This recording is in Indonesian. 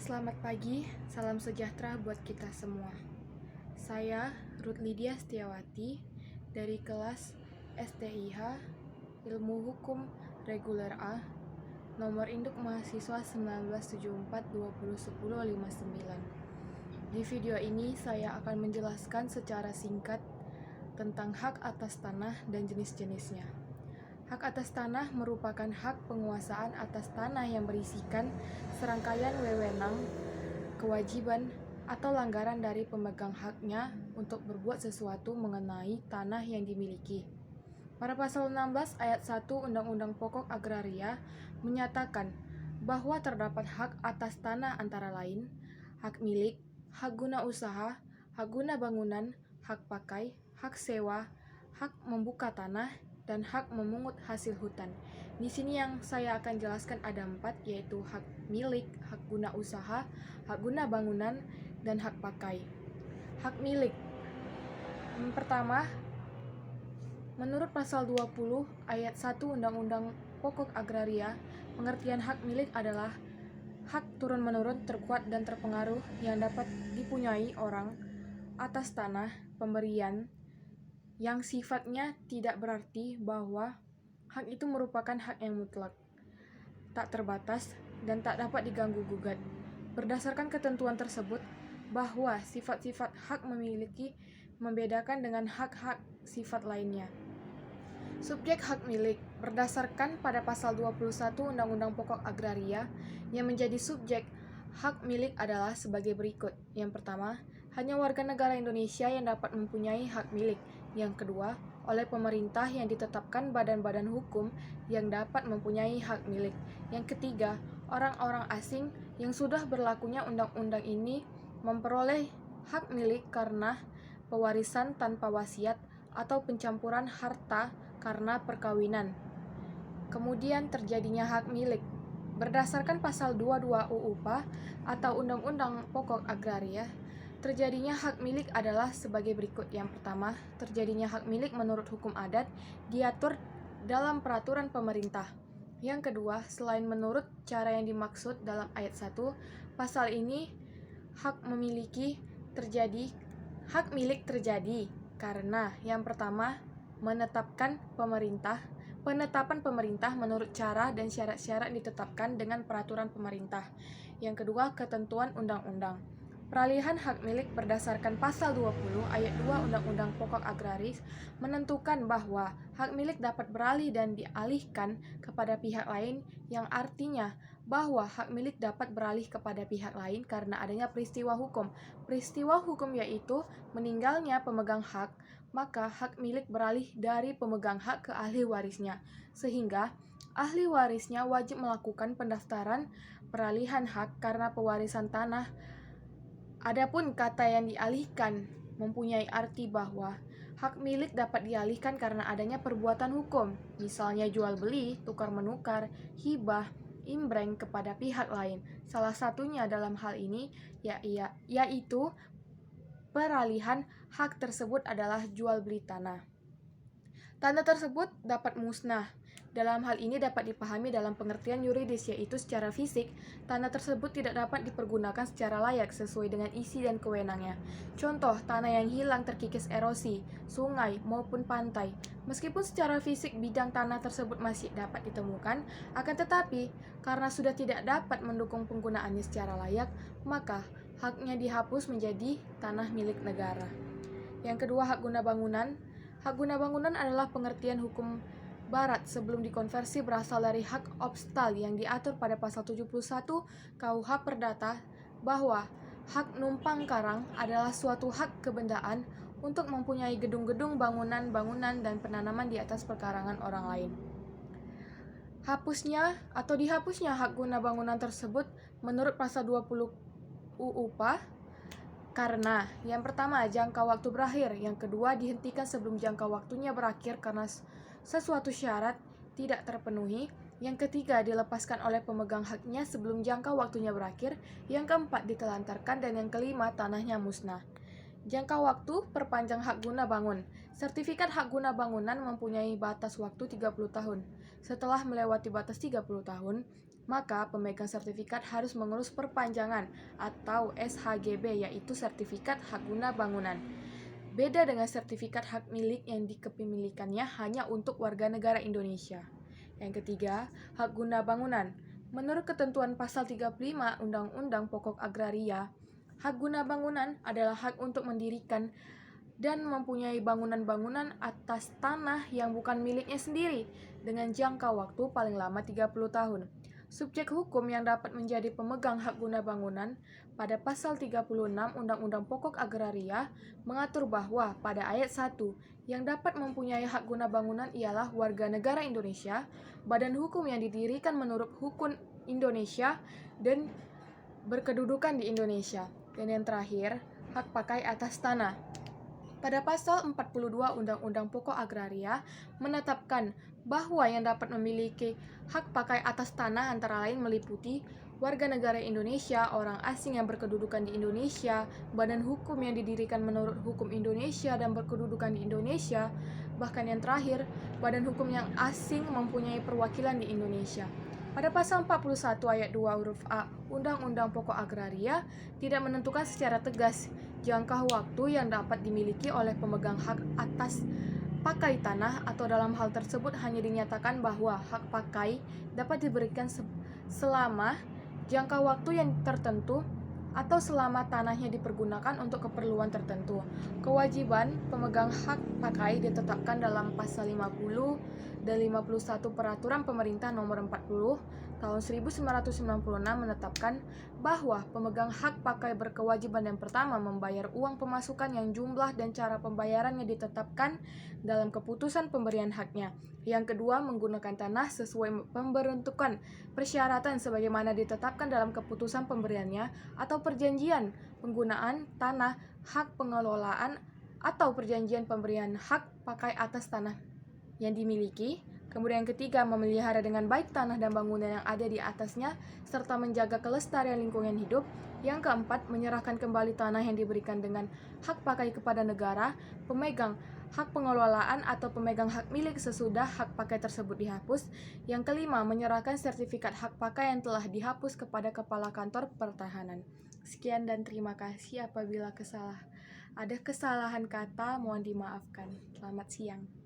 Selamat pagi, salam sejahtera buat kita semua. Saya Ruth Lydia Setiawati dari kelas STIH Ilmu Hukum Reguler A, nomor induk mahasiswa 1974201059. Di video ini saya akan menjelaskan secara singkat tentang hak atas tanah dan jenis-jenisnya. Hak atas tanah merupakan hak penguasaan atas tanah yang berisikan serangkaian wewenang, kewajiban, atau langgaran dari pemegang haknya untuk berbuat sesuatu mengenai tanah yang dimiliki. Pada pasal 16 ayat 1 Undang-Undang Pokok Agraria menyatakan bahwa terdapat hak atas tanah antara lain hak milik, hak guna usaha, hak guna bangunan, hak pakai, hak sewa, hak membuka tanah, dan hak memungut hasil hutan. Di sini yang saya akan jelaskan ada 4, yaitu hak milik, hak guna usaha, hak guna bangunan, dan hak pakai. Hak milik. Pertama, menurut pasal 20 ayat 1 Undang-Undang Pokok Agraria, pengertian hak milik adalah hak turun-menurun terkuat dan terpengaruh yang dapat dipunyai orang atas tanah pemberian yang sifatnya tidak berarti bahwa hak itu merupakan hak yang mutlak, tak terbatas, dan tak dapat diganggu-gugat. Berdasarkan ketentuan tersebut, bahwa sifat-sifat hak memiliki membedakan dengan hak-hak sifat lainnya. Subjek hak milik berdasarkan pada pasal 21 Undang-Undang Pokok Agraria yang menjadi subjek hak milik adalah sebagai berikut. Yang pertama, hanya warga negara Indonesia yang dapat mempunyai hak milik. Yang kedua, oleh pemerintah yang ditetapkan badan-badan hukum yang dapat mempunyai hak milik. Yang ketiga, orang-orang asing yang sudah berlakunya undang-undang ini memperoleh hak milik karena pewarisan tanpa wasiat atau pencampuran harta karena perkawinan. Kemudian terjadinya hak milik. Berdasarkan pasal 22 UU PA atau Undang-Undang Pokok Agraria, terjadinya hak milik adalah sebagai berikut. Yang pertama, terjadinya hak milik menurut hukum adat diatur dalam peraturan pemerintah. Yang kedua, selain menurut cara yang dimaksud dalam ayat 1, pasal ini hak milik terjadi karena yang pertama, penetapan pemerintah menurut cara dan syarat-syarat ditetapkan dengan peraturan pemerintah. Yang kedua, ketentuan undang-undang. Peralihan hak milik berdasarkan pasal 20 ayat 2 Undang-Undang Pokok Agraris menentukan bahwa hak milik dapat beralih dan dialihkan kepada pihak lain, yang artinya bahwa hak milik dapat beralih kepada pihak lain karena adanya peristiwa hukum. Peristiwa hukum yaitu meninggalnya pemegang hak, maka hak milik beralih dari pemegang hak ke ahli warisnya, sehingga ahli warisnya wajib melakukan pendaftaran peralihan hak karena pewarisan tanah. Adapun kata yang dialihkan mempunyai arti bahwa hak milik dapat dialihkan karena adanya perbuatan hukum, misalnya jual beli, tukar menukar, hibah, imbreng kepada pihak lain. Salah satunya dalam hal ini yaitu peralihan hak tersebut adalah jual beli tanah. Tanah tersebut dapat musnah. Dalam hal ini dapat dipahami dalam pengertian yuridis, yaitu secara fisik, tanah tersebut tidak dapat dipergunakan secara layak sesuai dengan isi dan kewenangnya. Contoh, tanah yang hilang terkikis erosi, sungai maupun pantai. Meskipun secara fisik bidang tanah tersebut masih dapat ditemukan, akan tetapi karena sudah tidak dapat mendukung penggunaannya secara layak, maka haknya dihapus menjadi tanah milik negara. Yang kedua, hak guna bangunan. Hak guna bangunan adalah pengertian hukum Barat sebelum dikonversi berasal dari hak obstal yang diatur pada pasal 71 KUH Perdata bahwa hak numpang karang adalah suatu hak kebendaan untuk mempunyai gedung-gedung, bangunan-bangunan, dan penanaman di atas perkarangan orang lain. Dihapusnya hak guna bangunan tersebut menurut pasal 20 UU PA karena yang pertama, jangka waktu berakhir. Yang kedua, dihentikan sebelum jangka waktunya berakhir karena sesuatu syarat tidak terpenuhi. Yang ketiga, dilepaskan oleh pemegang haknya sebelum jangka waktunya berakhir. Yang keempat, ditelantarkan. Dan yang kelima, tanahnya musnah. Jangka waktu perpanjang hak guna bangun. Sertifikat hak guna bangunan mempunyai batas waktu 30 tahun. Setelah melewati batas 30 tahun, maka pemegang sertifikat harus mengurus perpanjangan atau SHGB, yaitu Sertifikat Hak Guna Bangunan. Beda dengan sertifikat hak milik yang dikepemilikannya hanya untuk warga negara Indonesia. Yang ketiga, hak guna bangunan. Menurut ketentuan pasal 35 Undang-Undang Pokok Agraria, hak guna bangunan adalah hak untuk mendirikan dan mempunyai bangunan-bangunan atas tanah yang bukan miliknya sendiri dengan jangka waktu paling lama 30 tahun. Subjek hukum yang dapat menjadi pemegang hak guna bangunan pada pasal 36 Undang-Undang Pokok Agraria mengatur bahwa pada ayat 1 yang dapat mempunyai hak guna bangunan ialah warga negara Indonesia, badan hukum yang didirikan menurut hukum Indonesia dan berkedudukan di Indonesia. Dan yang terakhir, hak pakai atas tanah. Pada pasal 42 Undang-Undang Pokok Agraria menetapkan bahwa yang dapat memiliki hak pakai atas tanah antara lain meliputi warga negara Indonesia, orang asing yang berkedudukan di Indonesia, badan hukum yang didirikan menurut hukum Indonesia dan berkedudukan di Indonesia, bahkan yang terakhir, badan hukum yang asing mempunyai perwakilan di Indonesia. Pada pasal 41 ayat 2 huruf A Undang-Undang Pokok Agraria tidak menentukan secara tegas jangka waktu yang dapat dimiliki oleh pemegang hak atas pakai tanah, atau dalam hal tersebut hanya dinyatakan bahwa hak pakai dapat diberikan selama jangka waktu yang tertentu atau selama tanahnya dipergunakan untuk keperluan tertentu. Kewajiban pemegang hak pakai ditetapkan dalam pasal 50 dan 51 Peraturan Pemerintah Nomor 40 Tahun 1996 menetapkan bahwa pemegang hak pakai berkewajiban yang pertama membayar uang pemasukan yang jumlah dan cara pembayarannya ditetapkan dalam keputusan pemberian haknya. Yang kedua, menggunakan tanah sesuai pembentukan persyaratan sebagaimana ditetapkan dalam keputusan pemberiannya atau perjanjian penggunaan tanah, hak pengelolaan, atau perjanjian pemberian hak pakai atas tanah yang dimiliki. Kemudian yang ketiga, memelihara dengan baik tanah dan bangunan yang ada di atasnya, serta menjaga kelestarian lingkungan hidup. Yang keempat, menyerahkan kembali tanah yang diberikan dengan hak pakai kepada negara, pemegang hak pengelolaan atau pemegang hak milik sesudah hak pakai tersebut dihapus. Yang kelima, menyerahkan sertifikat hak pakai yang telah dihapus kepada Kepala Kantor Pertahanan. Sekian dan terima kasih. Apabila ada kesalahan kata, mohon dimaafkan. Selamat siang.